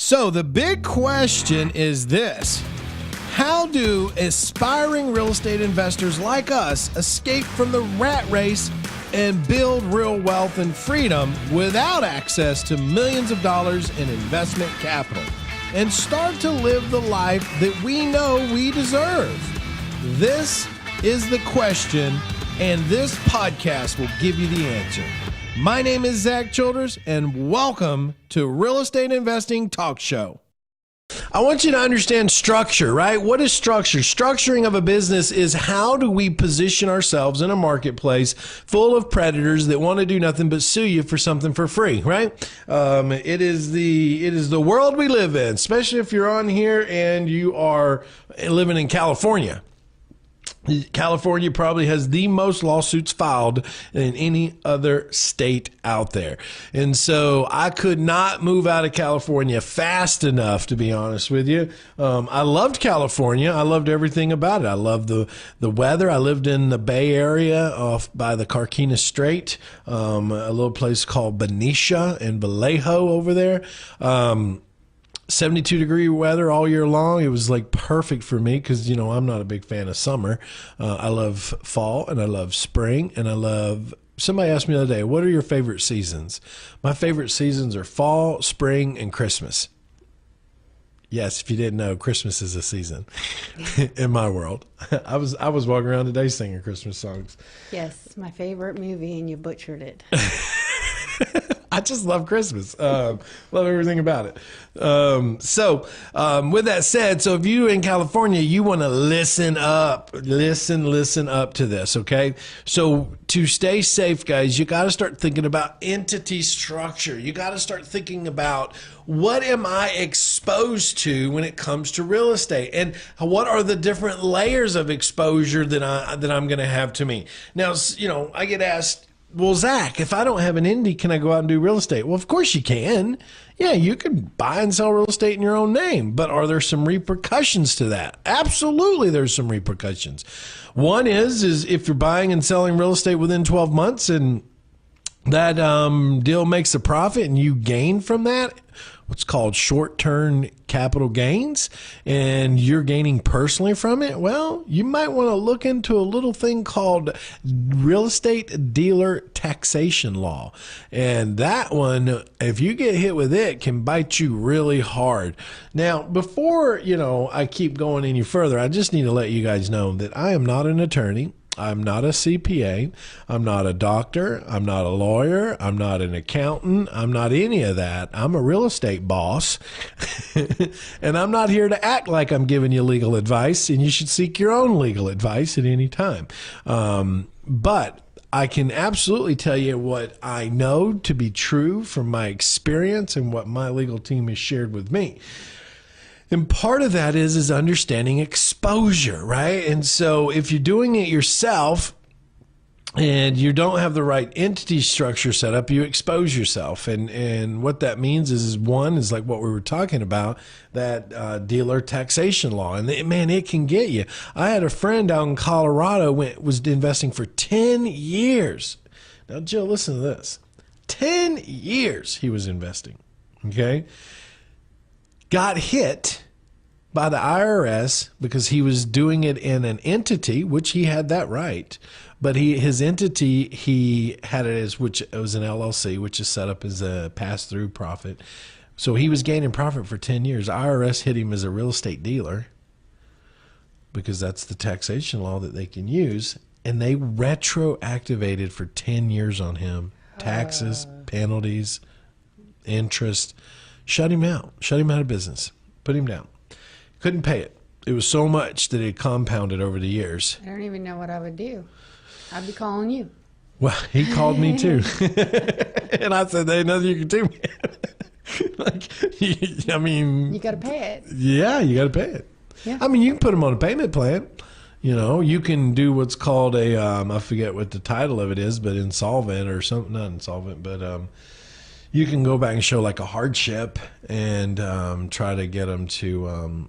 So the big question is this: how do aspiring real estate investors like us escape from the rat race and build real wealth and freedom without access to millions of dollars in investment capital and start to live the life that we know we deserve? This is the question, and this podcast will give you the answer. My name is Zack Childress, and welcome to Real Estate Investing Talk Show. I want you to understand structure, right? What is structure? Structuring of a business is how do we position ourselves in a marketplace full of predators that want to do nothing but sue you for something for free, right? It is the world we live in, especially if you're on here and you are living in California. California probably has the most lawsuits filed in any other state out there. And so I could not move out of California fast enough, to be honest with you. I loved California. I loved everything about it. I loved the weather. I lived in the Bay Area off by the Carquinez Strait, a little place called Benicia and Vallejo over there. 72-degree weather all year long. It was like perfect for me because, I'm not a big fan of summer. I love fall and I love spring and I love... Somebody asked me the other day, what are your favorite seasons? My favorite seasons are fall, spring, and Christmas. Yes, if you didn't know, Christmas is a season in my world. I was walking around today singing Christmas songs. Yes, it's my favorite movie, and you butchered it. I just love Christmas. Love everything about it. So with that said, so if you in California, you want to listen up to this, okay? So to stay safe, guys, you got to start thinking about entity structure. You got to start thinking about what am I exposed to when it comes to real estate, and what are the different layers of exposure that I'm going to have to me. Now, I get asked, well, Zack, if I don't have an entity, can I go out and do real estate? Well, of course you can. Yeah, you can buy and sell real estate in your own name, but are there some repercussions to that? Absolutely, there's some repercussions. One is if you're buying and selling real estate within 12 months and that deal makes a profit and you gain from that, what's called short-term capital gains, and you're gaining personally from it, well, you might want to look into a little thing called real estate dealer taxation law. And that one, if you get hit with it, can bite you really hard. Now, before, I keep going any further, I just need to let you guys know that I am not an attorney. I'm not a CPA. I'm not a doctor. I'm not a lawyer. I'm not an accountant. I'm not any of that. I'm a real estate boss. And I'm not here to act like I'm giving you legal advice, and you should seek your own legal advice at any time. But I can absolutely tell you what I know to be true from my experience and what my legal team has shared with me. And part of that is understanding exposure, right? And so if you're doing it yourself and you don't have the right entity structure set up, you expose yourself. And what that means is one is like what we were talking about, that dealer taxation law. And it can get you. I had a friend out in Colorado was investing for 10 years. Now, Jill, listen to this. 10 years he was investing, okay? Got hit by the IRS because he was doing it in an entity, which he had that right. But his entity, he had it as, which it was an LLC, which is set up as a pass-through profit. So he was gaining profit for 10 years. IRS hit him as a real estate dealer because that's the taxation law that they can use. And they retroactivated for 10 years on him. Taxes, penalties, interest. Shut him out of business, put him down. Couldn't pay it. It was so much that it compounded over the years. I don't even know what I would do. I'd be calling you. Well, he called me too. And I said, there's nothing you can do, man. You got to pay it. Yeah, you got to pay it. Yeah. You can put him on a payment plan. You can do what's called I forget what the title of it is, but insolvent or something, not insolvent, but you can go back and show like a hardship and try to get them to,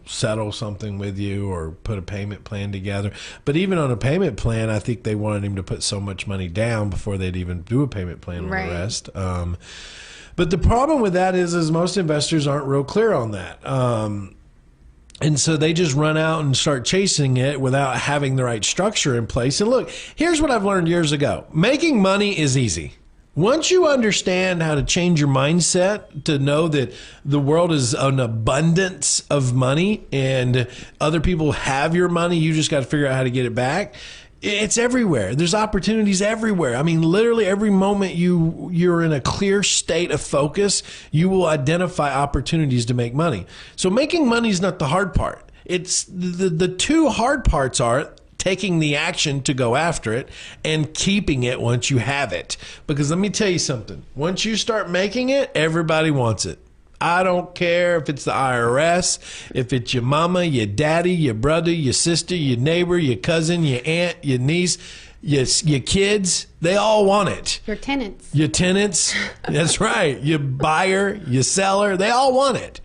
settle something with you or put a payment plan together. But even on a payment plan, I think they wanted him to put so much money down before they'd even do a payment plan on the rest. But the problem with that is most investors aren't real clear on that. And so they just run out and start chasing it without having the right structure in place. And look, here's what I've learned years ago. Making money is easy. Once you understand how to change your mindset to know that the world is an abundance of money and other people have your money, you just got to figure out how to get it back. It's everywhere. There's opportunities everywhere. I mean, literally every moment you're in a clear state of focus, you will identify opportunities to make money. So making money is not the hard part. It's the two hard parts are taking the action to go after it and keeping it once you have it. Because let me tell you something. Once you start making it, everybody wants it. I don't care if it's the IRS, if it's your mama, your daddy, your brother, your sister, your neighbor, your cousin, your aunt, your niece, your kids. They all want it. Your tenants. Your tenants. That's right. Your buyer, your seller. They all want it.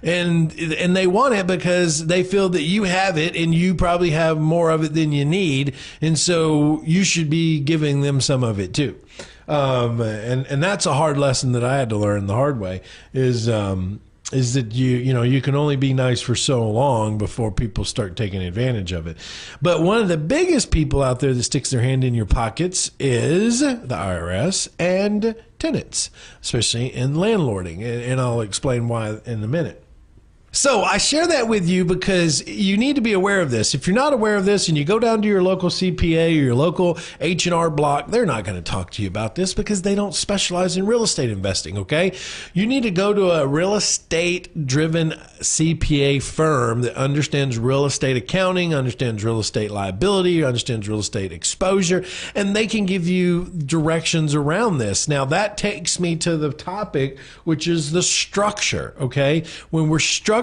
And they want it because they feel that you have it and you probably have more of it than you need. And so you should be giving them some of it too. And that's a hard lesson that I had to learn the hard way is that you can only be nice for so long before people start taking advantage of it. But one of the biggest people out there that sticks their hand in your pockets is the IRS and tenants, especially in landlording. And I'll explain why in a minute. So I share that with you because you need to be aware of this. If you're not aware of this and you go down to your local CPA or your local H&R Block, they're not going to talk to you about this because they don't specialize in real estate investing, okay? You need to go to a real estate-driven CPA firm that understands real estate accounting, understands real estate liability, understands real estate exposure, and they can give you directions around this. Now, that takes me to the topic, which is the structure, okay? When we're structuring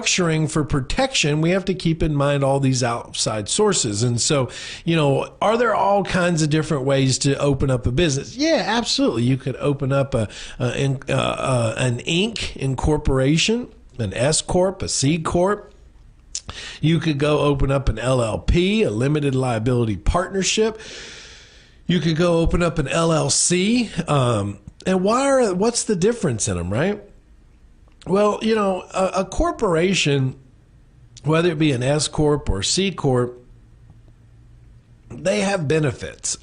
for protection, we have to keep in mind all these outside sources. And so, are there all kinds of different ways to open up a business? Yeah, absolutely. You could open up an Inc. incorporation, an S Corp, a C Corp. You could go open up an LLP, a limited liability partnership. You could go open up an LLC. And what's the difference in them, right? Well, a corporation, whether it be an S Corp or C Corp, they have benefits.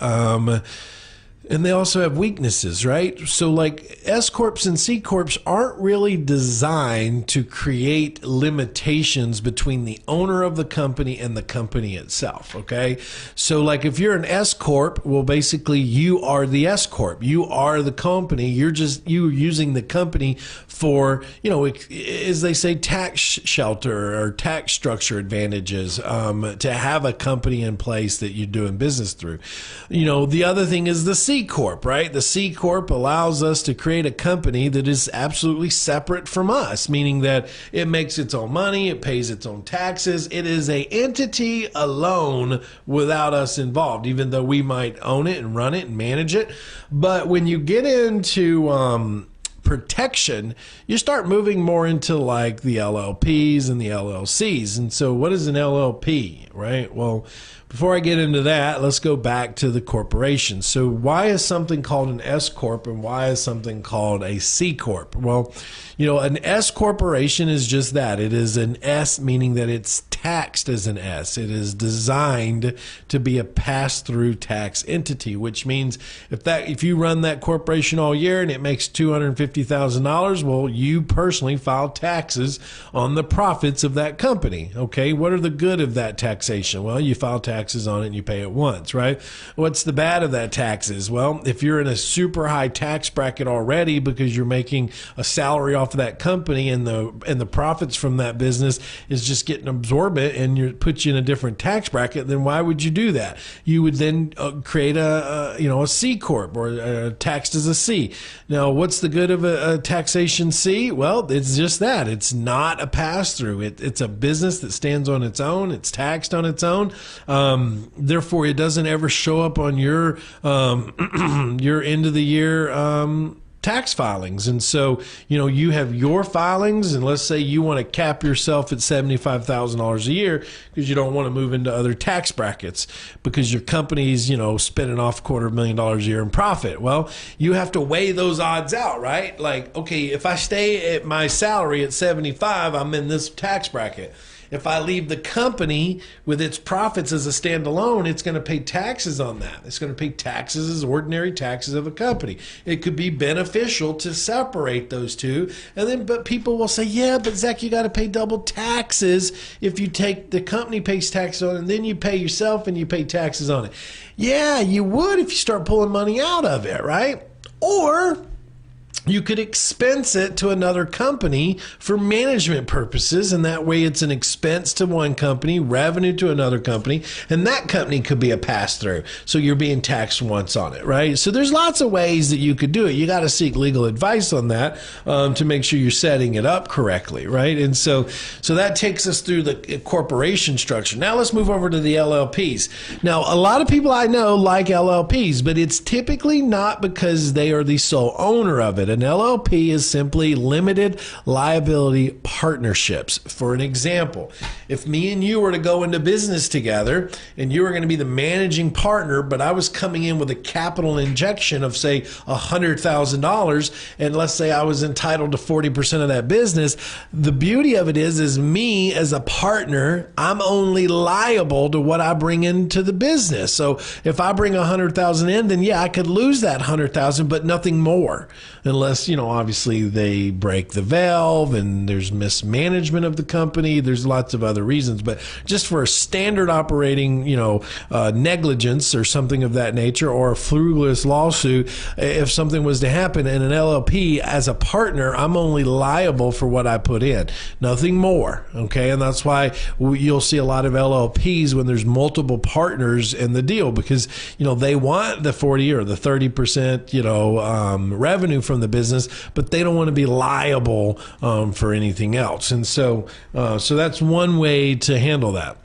And they also have weaknesses, right? So like S Corps and C Corps aren't really designed to create limitations between the owner of the company and the company itself, okay? So like if you're an S Corp, well, basically you are the S Corp. You are the company. You're using the company for, as they say, tax shelter or tax structure advantages, to have a company in place that you're doing business through. The other thing is the C Corp, right? The C Corp allows us to create a company that is absolutely separate from us, meaning that it makes its own money, it pays its own taxes. It is an entity alone without us involved, even though we might own it and run it and manage it. But when you get into protection, you start moving more into like the LLPs and the LLCs. And so what is an LLP, right? Well, before I get into that, let's go back to the corporation. So why is something called an S Corp and why is something called a C Corp? Well, an S corporation is just that. It is an S, meaning that it's taxed as an S. It is designed to be a pass-through tax entity, which means if you run that corporation all year and it makes $250,000, well, you personally file taxes on the profits of that company. Okay, what are the good of that taxation? Well, you file taxes on it and you pay it once, right? What's the bad of that taxes? Well, if you're in a super high tax bracket already because you're making a salary off of that company and the profits from that business is just getting absorbent and put you in a different tax bracket, then why would you do that? You would then create a C Corp or taxed as a C. Now, what's the good of a taxation C? Well, it's just that. It's not a pass-through. It's a business that stands on its own. It's taxed on its own. Therefore, it doesn't ever show up on your end of the year tax filings. And so, you have your filings, and let's say you want to cap yourself at $75,000 a year because you don't want to move into other tax brackets because your company's, spinning off $250,000 a year in profit. Well, you have to weigh those odds out, right? Like, okay, if I stay at my salary at 75, I'm in this tax bracket. If I leave the company with its profits as a standalone, it's going to pay taxes on that. It's going to pay taxes as ordinary taxes of a company. It could be beneficial to separate those two. But people will say, yeah, but Zach, you got to pay double taxes if you take the company pays taxes on it, and then you pay yourself and you pay taxes on it. Yeah, you would if you start pulling money out of it, right? Or you could expense it to another company for management purposes, and that way it's an expense to one company, revenue to another company, and that company could be a pass-through. So you're being taxed once on it, right? So there's lots of ways that you could do it. You got to seek legal advice on that to make sure you're setting it up correctly, right? And so that takes us through the corporation structure. Now let's move over to the LLPs. Now, a lot of people I know like LLPs, but it's typically not because they are the sole owner of it. An LLP is simply limited liability partnerships. For an example, if me and you were to go into business together and you were going to be the managing partner, but I was coming in with a capital injection of, say, $100,000, and let's say I was entitled to 40% of that business, the beauty of it is me as a partner, I'm only liable to what I bring into the business. So if I bring 100,000 in, then yeah, I could lose that 100,000, but nothing more. Unless, obviously they break the valve and there's mismanagement of the company. There's lots of other reasons. But just for a standard operating, negligence or something of that nature, or a frivolous lawsuit, if something was to happen in an LLP as a partner, I'm only liable for what I put in. Nothing more. Okay. And that's why you'll see a lot of LLPs when there's multiple partners in the deal because, they want the 40 or the 30%, revenue from the business, but they don't want to be liable for anything else. And so that's one way to handle that.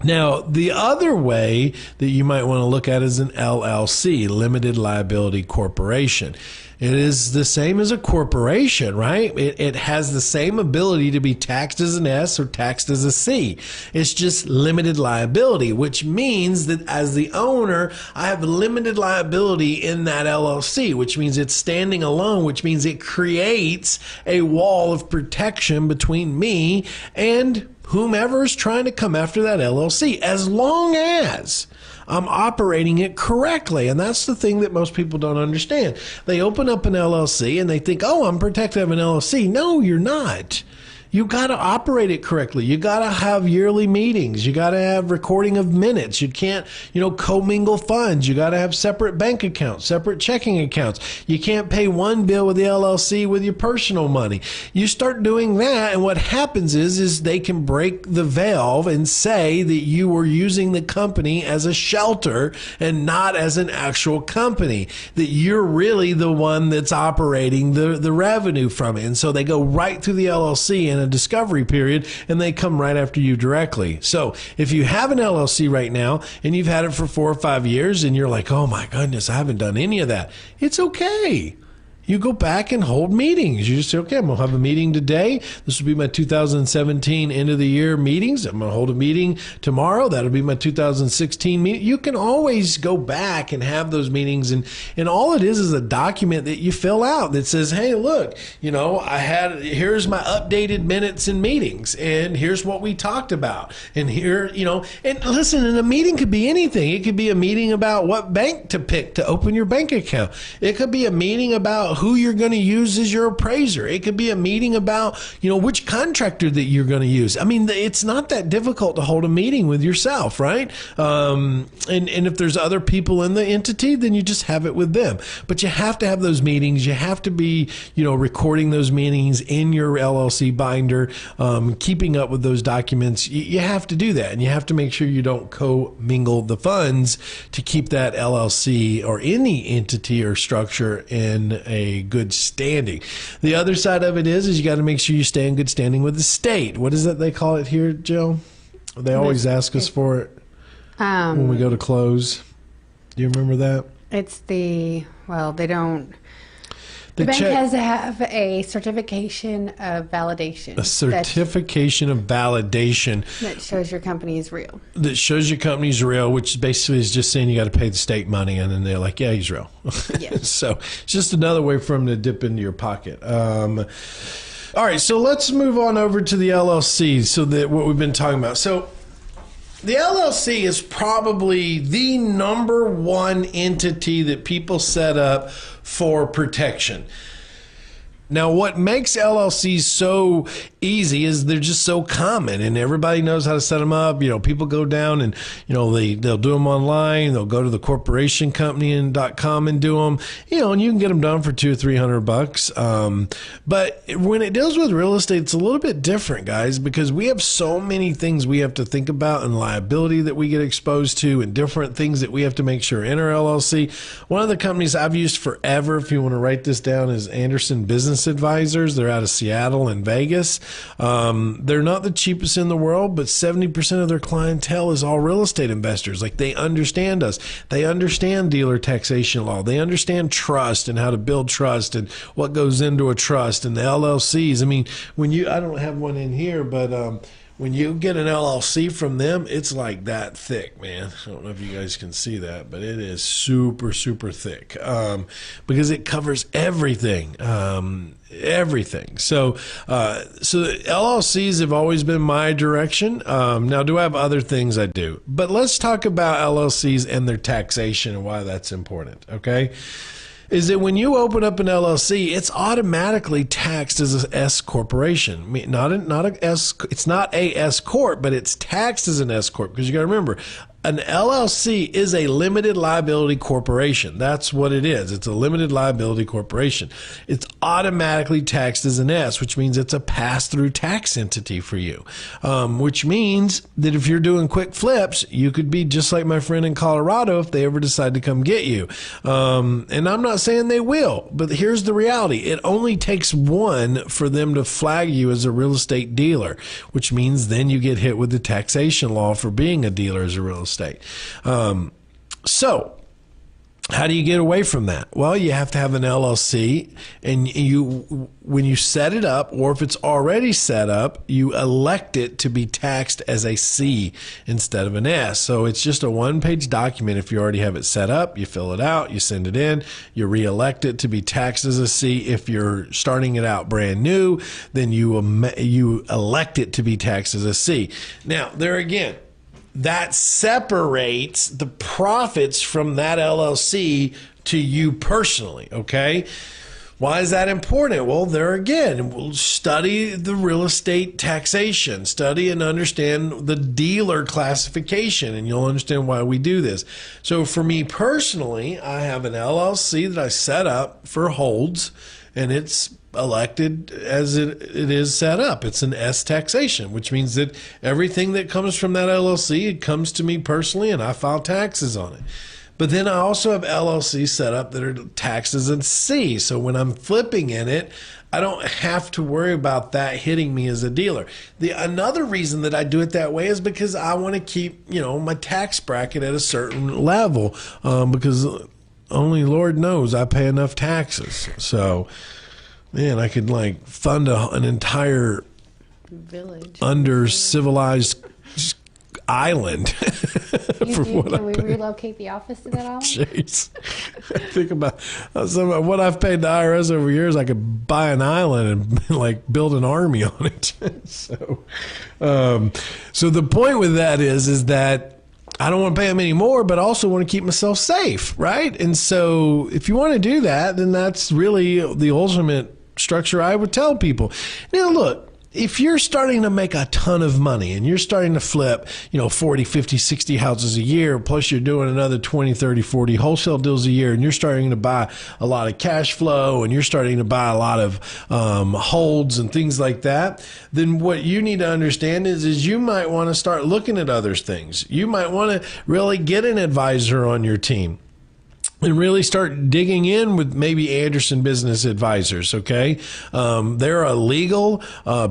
Now, the other way that you might want to look at is an LLC, limited liability corporation. It is the same as a corporation, right? It has the same ability to be taxed as an S or taxed as a C. It's just limited liability, which means that as the owner, I have limited liability in that LLC, which means it's standing alone, which means it creates a wall of protection between me and whomever is trying to come after that LLC, as long as I'm operating it correctly. And that's the thing that most people don't understand. They open up an LLC and they think, oh, I'm protected of an LLC. No, you're not. You got to operate it correctly. You got to have yearly meetings. You got to have recording of minutes. You can't, commingle funds. You got to have separate bank accounts, separate checking accounts. You can't pay one bill with the LLC with your personal money. You start doing that, and what happens is they can break the valve and say that you were using the company as a shelter and not as an actual company, that you're really the one that's operating the revenue from it. And so they go right through the LLC and a discovery period, and they come right after you directly. So if you have an LLC right now and you've had it for 4 or 5 years and you're like, oh my goodness, I haven't done any of that, it's okay. You go back and hold meetings. You just say, okay, I'm going to have a meeting today. This will be my 2017 end of the year meetings. I'm going to hold a meeting tomorrow. That'll be my 2016 meeting. You can always go back and have those meetings. And all it is a document that you fill out that says, hey, look, here's my updated minutes and meetings. And here's what we talked about. And here, and listen, and a meeting could be anything. It could be a meeting about what bank to pick to open your bank account. It could be a meeting about who you're going to use as your appraiser. It could be a meeting about, which contractor that you're going to use. I mean, it's not that difficult to hold a meeting with yourself, right? And if there's other people in the entity, then you just have it with them. But you have to have those meetings. You have to be, recording those meetings in your LLC binder, keeping up with those documents. You have to do that. And you have to make sure you don't co-mingle the funds to keep that LLC or any entity or structure in a good standing. The other side of it is you got to make sure you stay in good standing with the state. What is that they call it here, Jill? They always ask us for it when we go to close. Do you remember that? It's they don't. The bank has to have a certification of validation. A certification of validation. That shows your company is real. That shows your company's real, which basically is just saying you got to pay the state money, and then they're like, yeah, he's real. Yes. So it's just another way for them to dip into your pocket. All right, so let's move on over to the LLC, so that what we've been talking about. So the LLC is probably the number one entity that people set up for protection. Now, what makes LLCs so easy is they're just so common, and everybody knows how to set them up. You know, people go down and, you know, they'll do them online. They'll go to the corporation company and .com and do them, you know, and you can get them done for $200 or $300. But when it deals with real estate, it's a little bit different, guys, because we have so many things we have to think about, and liability that we get exposed to, and different things that we have to make sure in our LLC. One of the companies I've used forever, if you want to write this down, is Anderson Business Advisors. They're out of Seattle and Vegas. They're not the cheapest in the world, but 70% of their clientele is all real estate investors. Like, they understand us. They understand dealer taxation law. They understand trust and how to build trust and what goes into a trust and the LLCs. I mean, I don't have one in here, but when you get an LLC from them, it's like that thick, man. I don't know if you guys can see that, but it is super, super thick, because it covers everything. Everything. So the LLCs have always been my direction. Now, do I have other things I do? But let's talk about LLCs and their taxation and why that's important, okay? Is that when you open up an LLC, it's automatically taxed as an S corporation. I mean, it's not a S corp, but it's taxed as an S corp, because you got to remember, an LLC is a limited liability corporation. That's what it is. It's a limited liability corporation. It's automatically taxed as an S, which means it's a pass-through tax entity for you, which means that if you're doing quick flips, you could be just like my friend in Colorado if they ever decide to come get you. And I'm not saying they will, but here's the reality. It only takes one for them to flag you as a real estate dealer, which means then you get hit with the taxation law for being a dealer as a real estate. So how do you get away from that? Well, you have to have an LLC, and when you set it up, or if it's already set up, you elect it to be taxed as a C instead of an S. So it's just a one-page document. If you already have it set up, you fill it out, you send it in, you re-elect it to be taxed as a C. If you're starting it out brand new, then you elect it to be taxed as a C. Now, there again, that separates the profits from that LLC to you personally, okay? Why is that important? Well, there again, we'll study the real estate taxation, study and understand the dealer classification, and you'll understand why we do this. So for me personally, I have an LLC that I set up for holds, and it's elected as it is set up. It's an S taxation, which means that everything that comes from that LLC, it comes to me personally, and I file taxes on it. But then I also have LLCs set up that are taxed as a C. So when I'm flipping in it, I don't have to worry about that hitting me as a dealer. Another reason that I do it that way is because I want to keep, my tax bracket at a certain level, because only Lord knows I pay enough taxes. So, man, I could fund an entire village under civilized island. Can we relocate the office to that island? Jeez. Think about what I've paid the IRS over years. I could buy an island and build an army on it. So the point with that is that I don't want to pay them anymore, but I also want to keep myself safe, right? And so if you want to do that, then that's really the ultimate structure I would tell people. Now, look, if you're starting to make a ton of money and you're starting to flip, 40, 50, 60 houses a year, plus you're doing another 20, 30, 40 wholesale deals a year, and you're starting to buy a lot of cash flow, and you're starting to buy a lot of holds and things like that, then what you need to understand is you might want to start looking at other things. You might want to really get an advisor on your team. and really start digging in with maybe Anderson Business Advisors, okay? They're a legal,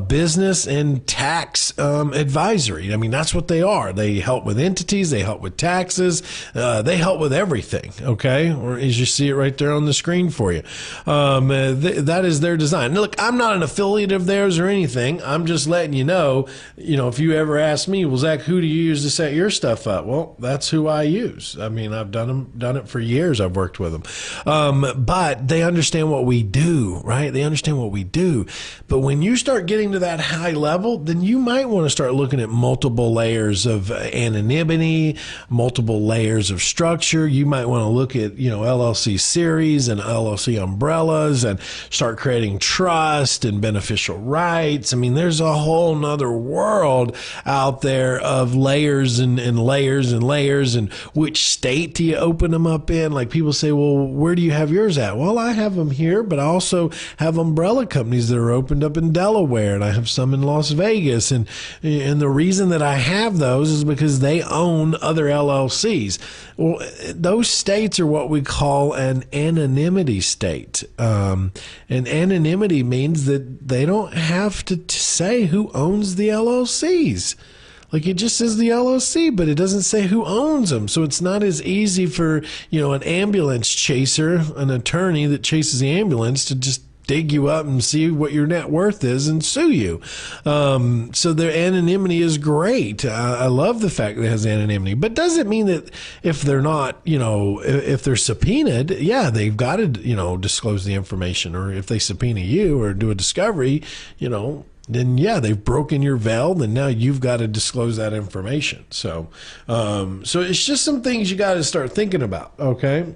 business, and tax advisory. I mean, that's what they are. They help with entities. They help with taxes. They help with everything, okay? Or as you see it right there on the screen for you. That is their design. Now, look, I'm not an affiliate of theirs or anything. I'm just letting you know, if you ever ask me, well, Zach, who do you use to set your stuff up? Well, that's who I use. I mean, I've done it for years. I've worked with them. But they understand what we do, right? They understand what we do. But when you start getting to that high level, then you might want to start looking at multiple layers of anonymity, multiple layers of structure. You might want to look at, LLC series and LLC umbrellas and start creating trust and beneficial rights. I mean, there's a whole nother world out there of layers and layers and layers. And which state do you open them up in? Like, people say, well, where do you have yours at? Well, I have them here, but I also have umbrella companies that are opened up in Delaware, and I have some in Las Vegas. And the reason that I have those is because they own other LLCs. Well, those states are what we call an anonymity state. And anonymity means that they don't have to say who owns the LLCs. Like, it just says the LLC, but it doesn't say who owns them. So it's not as easy for, an ambulance chaser, an attorney that chases the ambulance, to just dig you up and see what your net worth is and sue you. So their anonymity is great. I love the fact that it has anonymity, but does it mean that if they're not, if they're subpoenaed, yeah, they've got to, disclose the information, or if they subpoena you or do a discovery, then yeah, they've broken your veil, and now you've got to disclose that information. So it's just some things you got to start thinking about. Okay.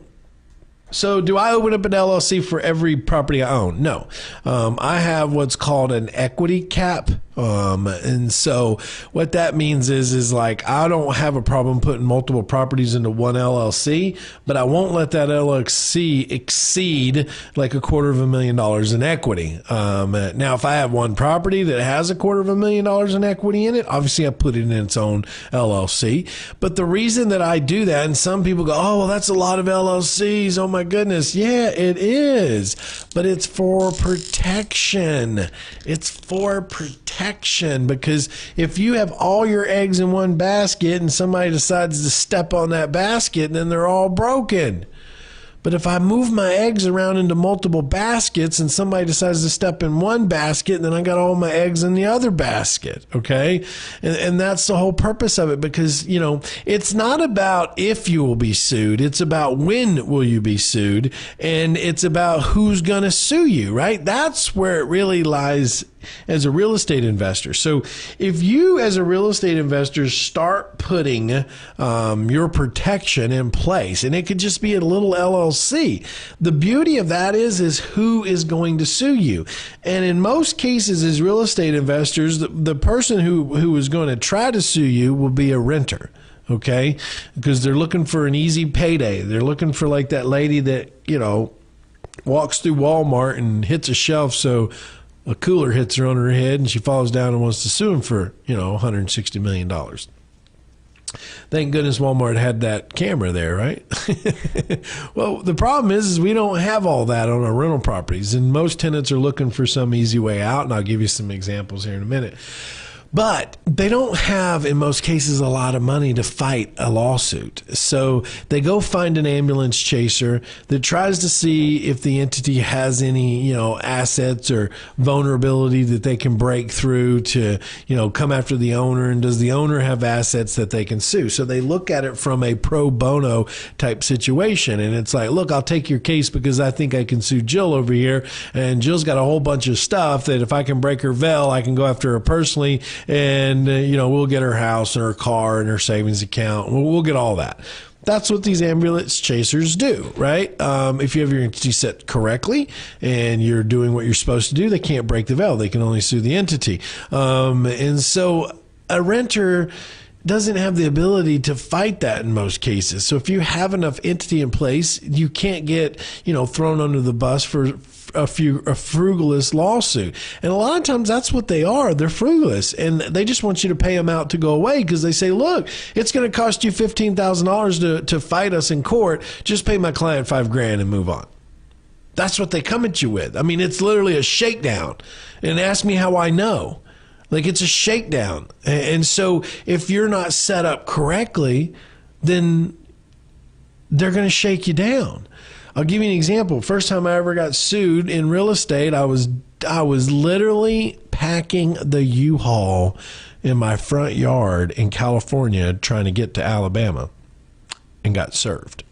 So do I open up an LLC for every property I own? No. I have what's called an equity cap. And so what that means is like, I don't have a problem putting multiple properties into one LLC, but I won't let that LLC exceed like $250,000 in equity. Now, if I have one property that has $250,000 in equity in it, obviously I put it in its own LLC. But the reason that I do that, and some people go, oh, well, that's a lot of LLCs. Oh my goodness. Yeah, it is. But it's for protection. It's for protection. Because if you have all your eggs in one basket and somebody decides to step on that basket, then they're all broken. But if I move my eggs around into multiple baskets and somebody decides to step in one basket, then I got all my eggs in the other basket, okay? And that's the whole purpose of it, because, it's not about if you will be sued. It's about when will you be sued, and it's about who's going to sue you, right? That's where it really lies as a real estate investor. So if you as a real estate investor start putting your protection in place, and it could just be a little LLC, the beauty of that is who is going to sue you. And in most cases, as real estate investors, the person who is going to try to sue you will be a renter. Okay, because they're looking for an easy payday. They're looking for like that lady that, walks through Walmart and hits a shelf so a cooler hits her on her head and she falls down and wants to sue him for, $160 million. Thank goodness Walmart had that camera there, right? Well, the problem is we don't have all that on our rental properties, and most tenants are looking for some easy way out, and I'll give you some examples here in a minute. But they don't have, in most cases, a lot of money to fight a lawsuit. So they go find an ambulance chaser that tries to see if the entity has any, assets or vulnerability that they can break through to, come after the owner. And does the owner have assets that they can sue? So they look at it from a pro bono type situation. And it's like, look, I'll take your case because I think I can sue Jill over here. And Jill's got a whole bunch of stuff that if I can break her veil, I can go after her personally. And, we'll get her house and her car and her savings account. We'll get all that. That's what these ambulance chasers do, right? If you have your entity set correctly and you're doing what you're supposed to do, they can't break the veil. They can only sue the entity. And so a renter doesn't have the ability to fight that in most cases. So if you have enough entity in place, you can't get, thrown under the bus for a frugalist lawsuit. And a lot of times that's what they are. They're frugalist, and they just want you to pay them out to go away because they say, look, it's going to cost you $15,000 to fight us in court. Just pay my client $5,000 and move on. That's what they come at you with. I mean, it's literally a shakedown. And ask me how I know. Like, it's a shakedown. And so if you're not set up correctly, then they're going to shake you down. I'll give you an example. First time I ever got sued in real estate, I was literally packing the U-Haul in my front yard in California trying to get to Alabama and got served.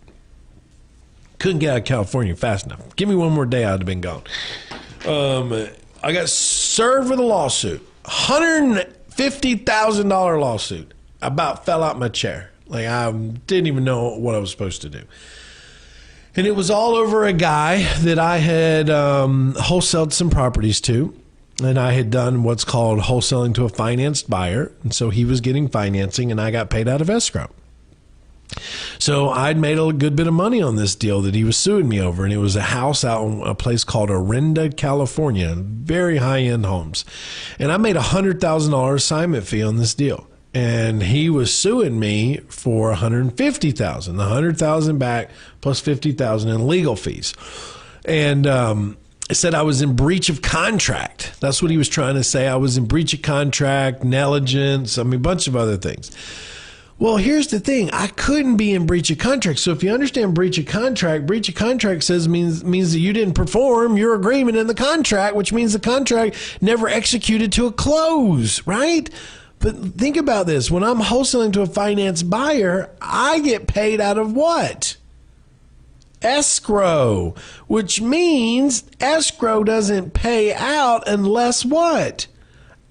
Couldn't get out of California fast enough. Give me one more day, I'd have been gone. I got served with a lawsuit. $150,000 lawsuit. I about fell out my chair. Like, I didn't even know what I was supposed to do. And it was all over a guy that I had wholesaled some properties to. And I had done what's called wholesaling to a financed buyer. And so he was getting financing and I got paid out of escrow. So I'd made a good bit of money on this deal that he was suing me over. And it was a house out in a place called Orinda, California. Very high-end homes. And I made a $100,000 assignment fee on this deal. And he was suing me for $150,000. The $100,000 back plus $50,000 in legal fees. And said I was in breach of contract. That's what he was trying to say. I was in breach of contract, negligence, a bunch of other things. Well, here's the thing. I couldn't be in breach of contract. So if you understand breach of contract means that you didn't perform your agreement in the contract, which means the contract never executed to a close, right? But think about this. When I'm wholesaling to a finance buyer, I get paid out of what? Escrow, which means escrow doesn't pay out unless what?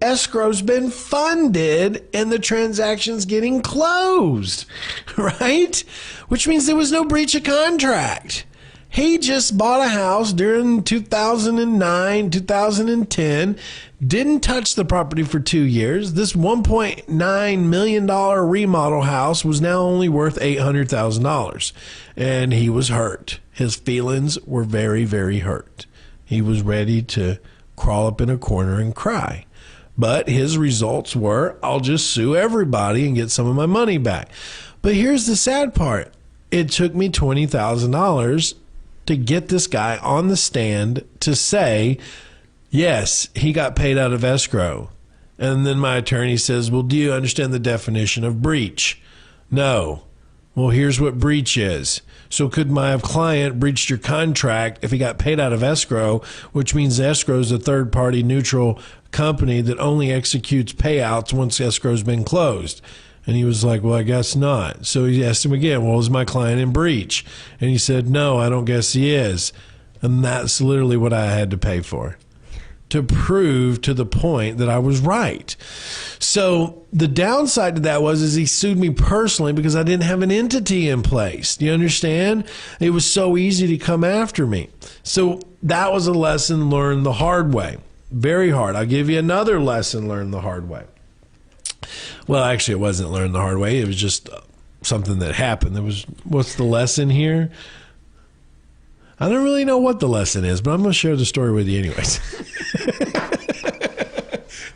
Escrow's been funded and the transaction's getting closed, right? Which means there was no breach of contract. He just bought a house during 2009, 2010, didn't touch the property for 2 years. This $1.9 million remodel house was now only worth $800,000. And he was hurt. His feelings were very, very hurt. He was ready to crawl up in a corner and cry. But his results were, I'll just sue everybody and get some of my money back. But here's the sad part. It took me $20,000 to get this guy on the stand to say, yes, he got paid out of escrow. And then my attorney says, well, do you understand the definition of breach? No. Well, here's what breach is. So could my client breached your contract if he got paid out of escrow, which means escrow is a third-party neutral company that only executes payouts once escrow's been closed? And he was like, well, I guess not. So he asked him again, well, is my client in breach? And he said, no, I don't guess he is. And that's literally what I had to pay for, to prove to the point that I was right. So the downside to that is he sued me personally because I didn't have an entity in place. Do you understand? It was so easy to come after me. So that was a lesson learned the hard way. Very hard. I'll give you another lesson learned the hard way. Well, actually, it wasn't learned the hard way. It was just something that happened. What's the lesson here? I don't really know what the lesson is, but I'm going to share the story with you anyways.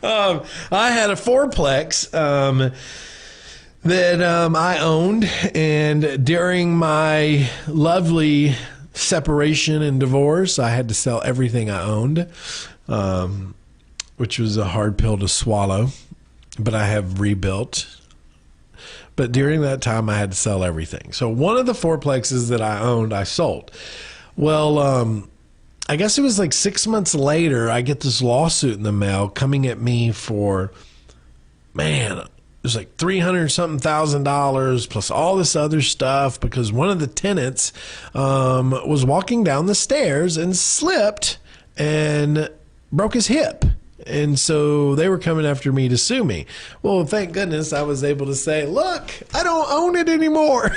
I had a fourplex that I owned, and during my lovely separation and divorce, I had to sell everything I owned, which was a hard pill to swallow, but I have rebuilt. But during that time, I had to sell everything. So one of the fourplexes that I owned, I sold. Well, I guess it was like 6 months later, I get this lawsuit in the mail coming at me for, man, it was like $300,000 plus all this other stuff because one of the tenants was walking down the stairs and slipped and broke his hip. And so they were coming after me to sue me. Well, thank goodness I was able to say, look, I don't own it anymore.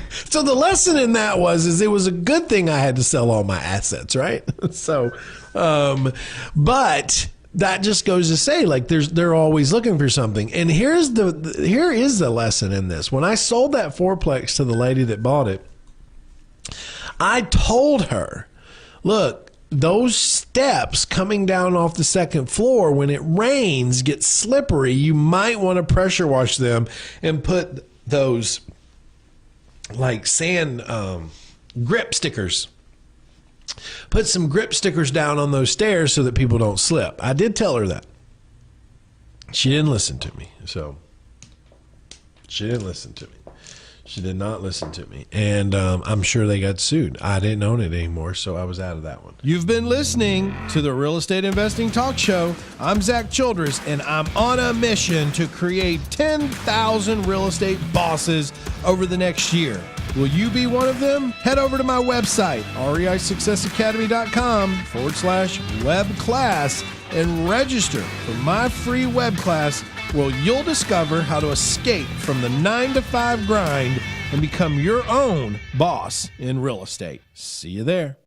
So the lesson in that is it was a good thing I had to sell all my assets, right? So, but that just goes to say, like, they're always looking for something. And here is the lesson in this. When I sold that fourplex to the lady that bought it, I told her, look, those steps coming down off the second floor, when it rains, get slippery. You might want to pressure wash them and put those like sand grip stickers. Put some grip stickers down on those stairs so that people don't slip. I did tell her that. She didn't listen to me. So she didn't listen to me. She did not listen to me. And I'm sure they got sued. I didn't own it anymore, so I was out of that one. You've been listening to the Real Estate Investing Talk Show. I'm Zack Childress, and I'm on a mission to create 10,000 real estate bosses over the next year. Will you be one of them? Head over to my website, reisuccessacademy.com/web class, and register for my free web class where you'll discover how to escape from the 9-to-5 grind and become your own boss in real estate. See you there.